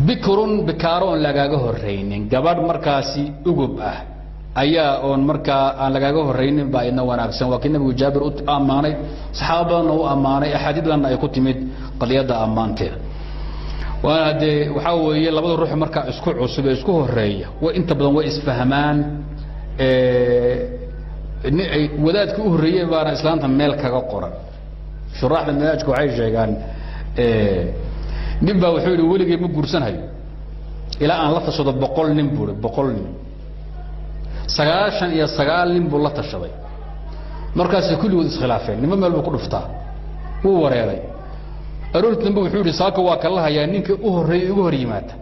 bikrun bikaaroon lagaaga horreynin gabadh markaasi ugub ah ayaa oon markaa aan lagaaga horreynin baa idna wanaagsan waa kii nabigu jaabir u ammaanay saxaabadana u ammaanay axaadiid badanna ay ku timid qadiyadda ammaanteeda waana dee waxaa weeye labada ruux markaa isku cusub ee isku horreeya inta badan way isfahmaan wadaadka u horreeyey baana islaanta meel kaga qoran shuraaxda manhaajka waxay sheegaan nin baa wuxuu yidhi weligay ma guursanayo ilaa aan la tashado 100 nin buu 100 nin 99 nin buu la tashaday markaas kulligood iskhilaafeen nima meel buu ku dhuftaa wuu wareeray aroortii dambe wuxuu yidhi saaka waa kala hayaa ninka u horreeyay ugu hor yimaada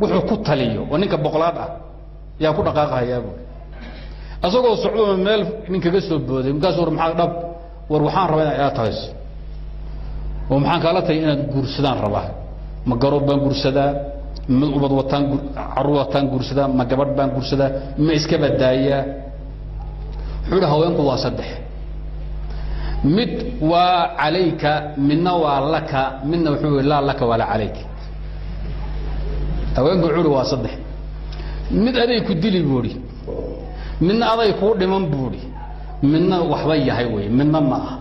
wuxuu ku taliyo oo ninka boqolaad ah yaa ku dhaqaaqayaa buu asagoo socdo meel ninkaga soo booday markaas war maxaa dhab war waxaan rabaa inaad tahay oo maxaan kala tahay inaad guursadaan rabaa ma garoob baan guursadaa ma ubad wataan caruurtaan guursadaa ma gabadh baan guursadaa ma iska badaayaa xuudha haweenku waa saddex mid waa calayka midna waa laka midna wuxuu la laka wala calayka haweenku xuudha waa saddex mid aday ku dili buuri midna aday ku dhiman buuri midna waxba yahay way midna ma aha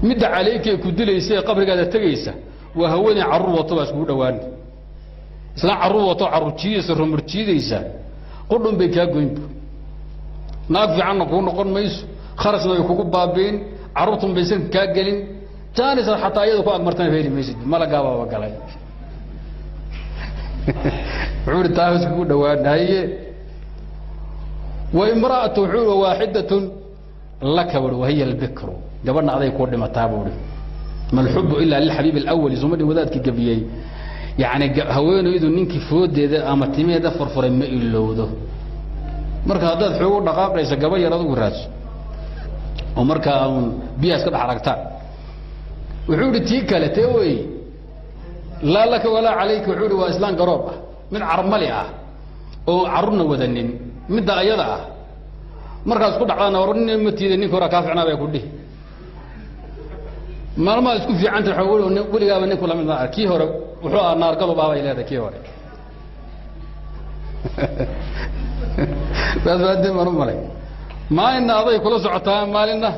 midda calayka ku dilaysa qabrigaada tagaysa waa haweeney carruur wato baa isku dhawaan isla carruur wato carruurtiisa rumartiidaysa qudhun bay ka goynto naag fiican ku noqon mayso kharasna ay kugu baabeen carruurtun baysan ka galin jaanis xataa iyadu ku agmartan heeli maysid malagaaba waa galay wuxuu taas ku dhawaanaye wa imra'atu wuxuu waahidatun laka wa hiya al-bikru gabadha aday ku dhimataa buu ما الحب إلا للحبيب الأول زمد وذاتك قبيي يعني هوينه إذا نينك فود ده أما تيمي ده فرفر ما إلو ده مركا هذا حقوق دقائق ليس قبيي رضو الراج ومركا بياس كده حركتان وحود تيكا لتوي لا لك ولا عليك وحود وإسلام قرابة من عرملئة وعرنا وذنين من ده أيضا مركا اسكت عقانا ورنين متي ذنين كورا كافعنا بيكون دي ما اسكو في عند الحول ولغا بنك ولا من كي هور وحو نار قلب بابا الى كي هور بس بعد ما رملي ما ان اضي كل سعتا مالنا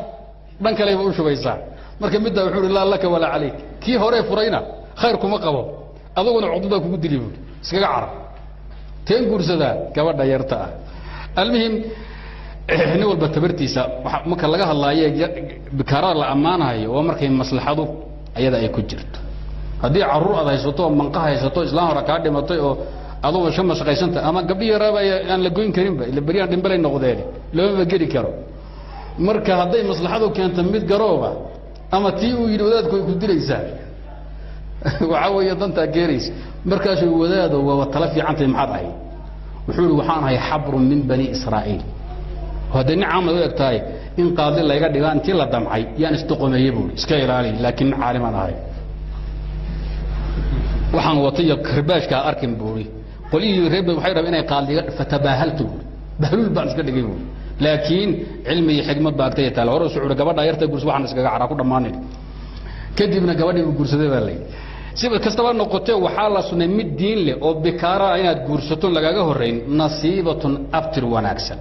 دنك لي u shubaysaa marka midda wuxuu la laka wala عليك kii hore furayna khayr kuma qabo adaguna cudada kugu dili buu iskaga carab teen guursada gabadha yarta ah almuhim إحنا والبتبرتيسا ممكن لقاها الله بكرار الأمانة هي ومركين مصلحته أيضا يكجرت هذه عرور هذا يسوتوا منقها يسوتوا إسلام ركعات ما طيء أضو شمس قيسنت أما قبل رابع أن لقين كريم اللي بريان دين بلين نقدالي لو ما جري كرو مركه هذه مصلحته كانت تمد قروبة أما تيو يلودات كوي كدير إنسان وعوي ضنت جيريس مركز الوداد والتلفي عن المحضر وحول وحان هي حبر من بني إسرائيل هذا نعم لو يكتاي إن قاضي الله يقدر يقول أنت لا دمعي يعني استقوم يبول إسكاير علي لكن عالم أنا هاي وحن وطية كرباش كأركن بوري قولي رب وحيرة بيني قاضي فتباهلت بهلول بعض كده يقول لكن علمي حكمة باكتية تعالى ورا سعود قبض عيرت يقول سبحان الله عراقو دماني كدي من قبض يقول سده بالله سيب كستوى نقطة وحالة سنة مد دين له أو بكارة أين جورستون لقاه هرين نصيبة أبتر وناكسن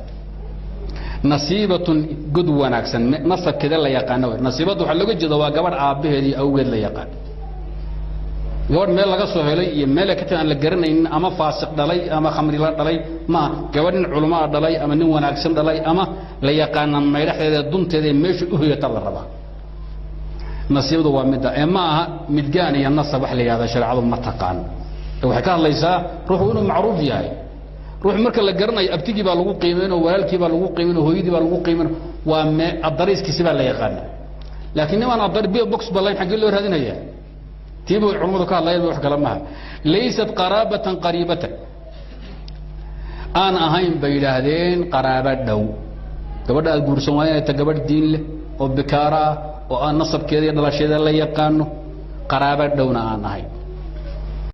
نصيبة قد وناكسن نصب كذا لا يقانو نصيبة حلقة جدوا قبر عابه دي أول لا يقان قبر مال لقى سهلي مال كتير أن لقرنا إن أما فاسق دلي أما خمر دلي ما قبر علماء دلي أما نو وناكسن دلي أما لا يقان ما يرح هذا دون تدي مش هو يطلع ربع نصيبة ومدة أما مدجاني النصب حلي هذا شرع عظم متقان وحكاه الله يسا روحوا إنه معروف ياي روح مركز لقرنا أبتجي بالوقو قيمينه وهالكي بالوقو قيمينه وهيدي بالوقو قيمينه وما الضريس كسبها لا يقال لكن ما أنا الضرب بوكس بالله حق له هذين هي تيبوا العلماء قال الله يروح كلامها ليست قرابة قريبة أنا أهين بين هذين قرابة دو قبل الجورسوانية تقبل الدين له وبكارة وأن نصب كذا لا شيء لا يقانه قرابة دونا أنا هاي